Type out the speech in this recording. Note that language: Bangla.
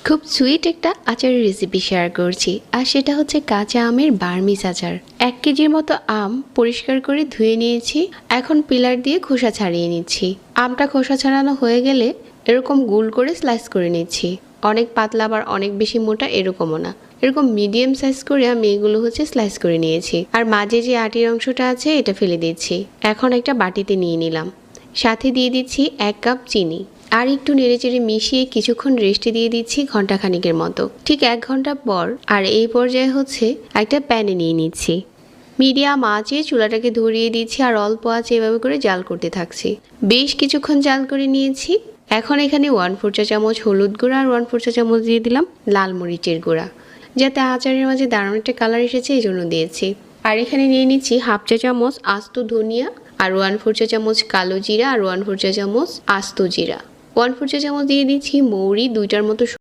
খুব সুইট একটা আচারের রেসিপি শেয়ার করছি, আর সেটা হচ্ছে কাঁচা আমের বার্মিজ আচার। 1 কেজির মতো আম পরিষ্কার করে ধুয়ে নিয়েছি। এখন পিলার দিয়ে খোসা ছাড়িয়ে নিচ্ছি। আমটা খোসা ছাড়ানো হয়ে গেলে এরকম গোল করে স্লাইস করে নিচ্ছি। অনেক পাতলা আবার অনেক বেশি মোটা এরকমও না, এরকম মিডিয়াম সাইজ করে আমি এগুলো স্লাইস করে নিয়েছি। আর মাঝে যে আটির অংশটা আছে এটা ফেলে দিচ্ছি। এখন একটা বাটিতে নিয়ে নিলাম, সাথে দিয়ে দিচ্ছি 1 কাপ চিনি, আর একটু নেড়েচেড়ে মিশিয়ে কিছুক্ষণ রেস্টে দিয়ে দিচ্ছি ঘন্টাখানিকের মতো। ঠিক 1 ঘন্টা পর আর এই পর্যায়ে একটা প্যানে নিয়ে নিচ্ছি। মিডিয়াম আঁচে চুলাটাকে ধরিয়ে দিচ্ছি আর অল্প আঁচে এভাবে করে জাল করতে থাকছি। বেশ কিছুক্ষণ জাল করে নিয়েছি। এখন এখানে 1/4 চা চামচ হলুদ গুঁড়া আর 1/4 চা চামচ দিয়ে দিলাম লাল মরিচের গুঁড়া, যাতে আচারের মাঝে দারুণ একটা কালার এসেছে এই জন্য দিয়েছি। আর এখানে নিয়ে নিচ্ছি 1/2 চা চামচ আস্ত ধনিয়া, আর 1/4 চা চামচ কালো জিরা, আর 1/4 চা চামচ আস্ত জিরা। 1/4 চা চামচ দিয়ে দিচ্ছি মৌরি, 2টার মতো